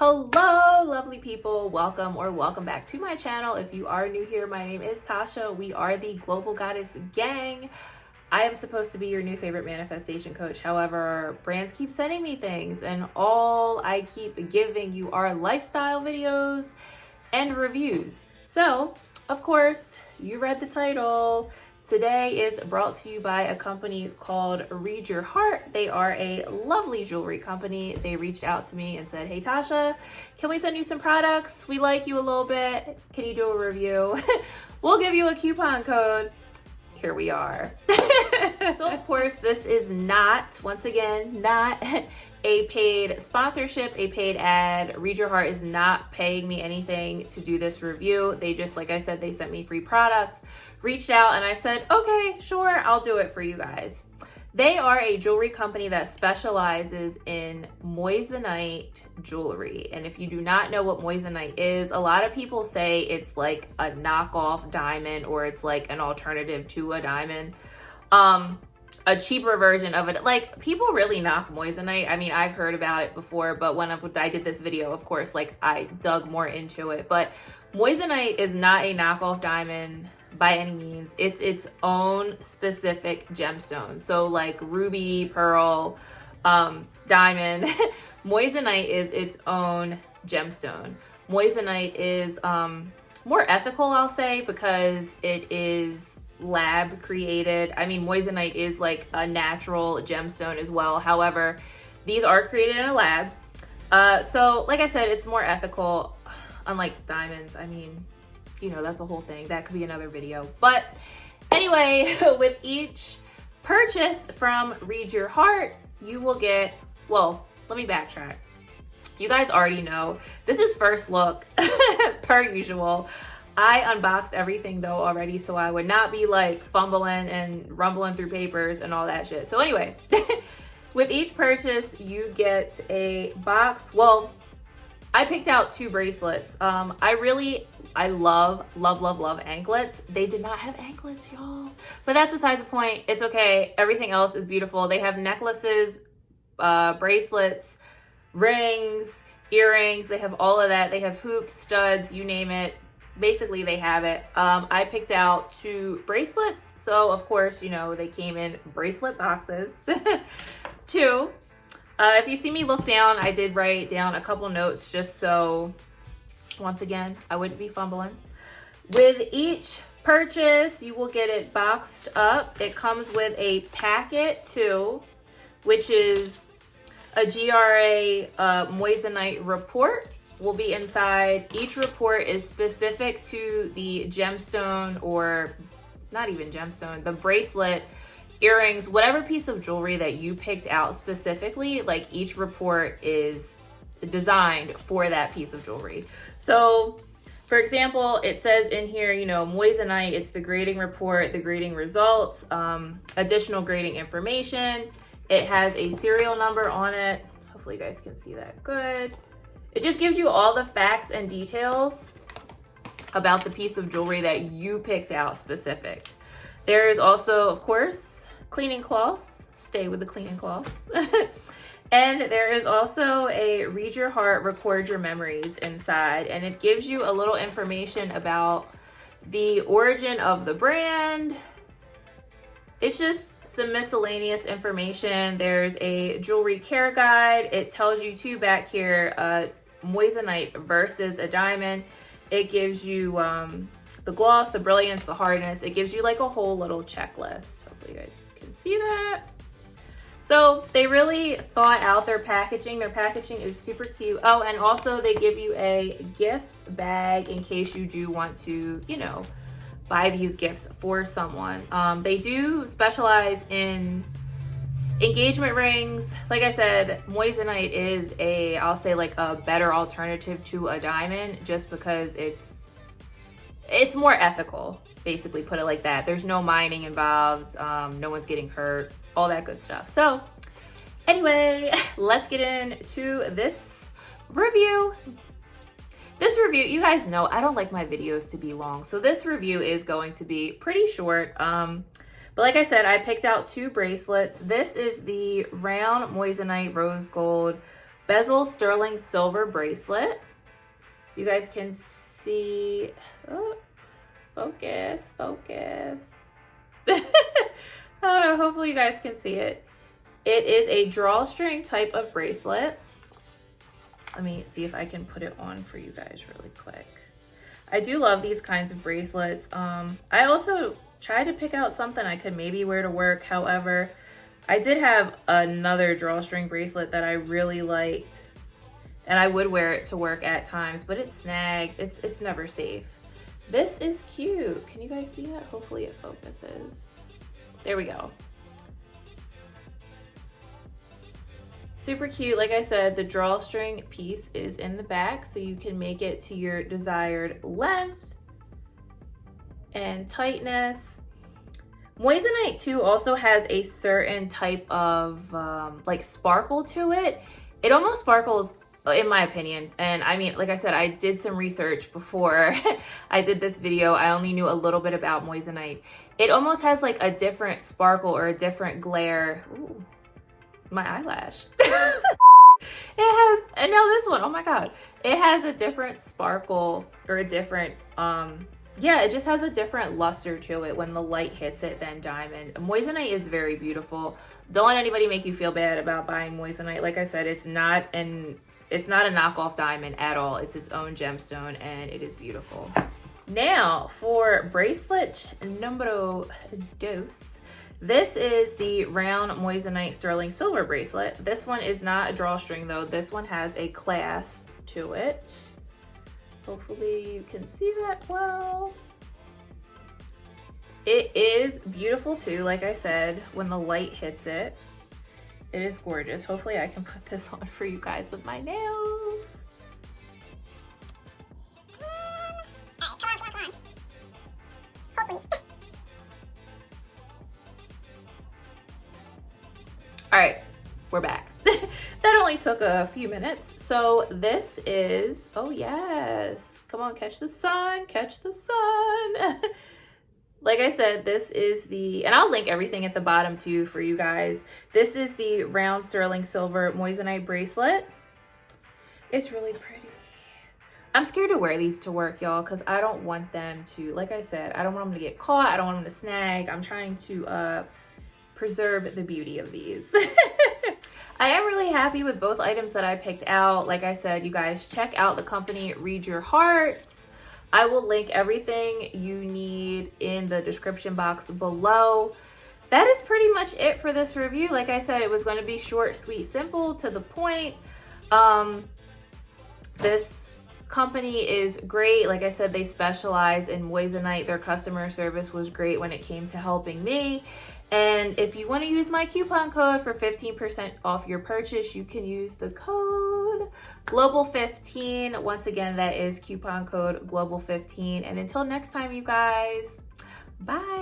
Hello, lovely people. Welcome back to my channel. If you are new here, my name is Tasha. We are the Global Goddess Gang. I am supposed to be your new favorite manifestation coach. However, brands keep sending me things and all I keep giving you are lifestyle videos and reviews. So, of course, you read the title. Today is brought to you by a company called Read Your Heart. They are a lovely jewelry company. They reached out to me and said, hey Tasha, can we send you some products? We like you a little bit. Can you do a review? We'll give you a coupon code. Here we are. So of course, this is not, once again, not a paid sponsorship, a paid ad. Read Your Heart is not paying me anything to do this review. They just, like I said, they sent me free products, reached out, and I said, okay, sure, I'll do it for you guys. They are a jewelry company that specializes in moissanite jewelry. And if you do not know what moissanite is, a lot of people say it's like a knockoff diamond or it's like an alternative to a diamond. A cheaper version of it. Like, people really knock moissanite. I mean, I've heard about it before, but when I did this video, of course, like I dug more into it. But moissanite is not a knockoff diamond by any means. It's its own specific gemstone. So like ruby, pearl, diamond, moissanite is its own gemstone. Moissanite is more ethical, I'll say, because it is lab created. I mean, moissanite is like a natural gemstone as well. However, these are created in a lab. So like I said, it's more ethical, unlike diamonds. I mean, you know, that's a whole thing. That could be another video. But anyway, with each purchase from Read Your Heart, you will get, well, let me backtrack. You guys already know, this is first look per usual. I unboxed everything though already, so I would not be like fumbling and rumbling through papers and all that shit. So anyway, with each purchase, you get a box. Well, I picked out 2 bracelets. I love anklets. They did not have anklets, y'all. But that's besides the point. It's okay. Everything else is beautiful. They have necklaces, bracelets, rings, earrings. They have all of that. They have hoops, studs, you name it. Basically, they have it. I picked out 2 bracelets. So, of course, you know, they came in bracelet boxes. 2. If you see me look down, I did write down a couple notes just so, once again, I wouldn't be fumbling. With each purchase, you will get it boxed up. It comes with a packet too, which is a GRA moissanite report will be inside. Each report is specific to the gemstone, or not even gemstone, the bracelet, earrings, whatever piece of jewelry that you picked out specifically. Like, each report is designed for that piece of jewelry. So for example, it says in here, you know, moissanite, it's the grading report, the grading results, additional grading information. It has a serial number on it. Hopefully you guys can see that good. It just gives you all the facts and details about the piece of jewelry that you picked out specific. There is also, of course, cleaning cloths. Stay with the cleaning cloths. And there is also a Read Your Heart, Record Your Memories inside. And it gives you a little information about the origin of the brand. It's just some miscellaneous information. There's a jewelry care guide. It tells you too back here, moissanite versus a diamond. It gives you the gloss, the brilliance, the hardness. It gives you like a whole little checklist. Hopefully you guys can see that. So they really thought out their packaging. Their packaging is super cute. Oh, and also they give you a gift bag in case you do want to, you know, buy these gifts for someone. They do specialize in engagement rings. Like I said, moissanite is I'll say like a better alternative to a diamond, just because it's more ethical, basically, put it like that. There's no mining involved, no one's getting hurt, all that good stuff. So anyway, let's get into this review. This review, you guys know I don't like my videos to be long, so this review is going to be pretty short. But like I said, I picked out 2 bracelets. This is the round moissanite rose gold bezel sterling silver bracelet. You guys can see, oh, focus. I don't know, hopefully you guys can see it. It is a drawstring type of bracelet. Let me see if I can put it on for you guys really quick. I do love these kinds of bracelets. I also tried to pick out something I could maybe wear to work. However, I did have another drawstring bracelet that I really liked, and I would wear it to work at times, but it's snagged. It's never safe. This is cute. Can you guys see that? Hopefully it focuses. There we go. Super cute. Like I said, the drawstring piece is in the back, so you can make it to your desired length and tightness. Moissanite too also has a certain type of like sparkle to it. It almost sparkles, in my opinion. And I mean, like I said, I did some research before I did this video. I only knew a little bit about moissanite. It almost has like a different sparkle or a different glare. Ooh, my eyelash. It has, and now this one, oh my God. It has a different sparkle or a different, yeah, it just has a different luster to it when the light hits it than diamond. Moissanite is very beautiful. Don't let anybody make you feel bad about buying moissanite. Like I said, it's not a knockoff diamond at all. It's its own gemstone and it is beautiful. Now for bracelet numero dos. This is the round moissanite sterling silver bracelet. This one is not a drawstring though. This one has a clasp to it. Hopefully you can see that well. It is beautiful too, like I said, when the light hits it. It is gorgeous. Hopefully I can put this on for you guys with my nails. Come on. Hopefully. All right, we're back. That only took a few minutes. So this is, oh yes, come on, catch the sun, catch the sun. Like I said, this is the, and I'll link everything at the bottom too for you guys. This is the round sterling silver moissanite bracelet. It's really pretty. I'm scared to wear these to work, y'all, because I don't want them to, like I said, I don't want them to get caught. I don't want them to snag. I'm trying to preserve the beauty of these. I am really happy with both items that I picked out. Like I said, you guys check out the company Read Your Heart. I will link everything you need in the description box below. That is pretty much it for this review. Like I said, it was going to be short, sweet, simple, to the point. This company is great. Like I said, they specialize in moissanite. Their customer service was great when it came to helping me. And if you want to use my coupon code for 15% off your purchase, you can use the code Global15. Once again, that is coupon code Global15. And until next time, you guys, bye.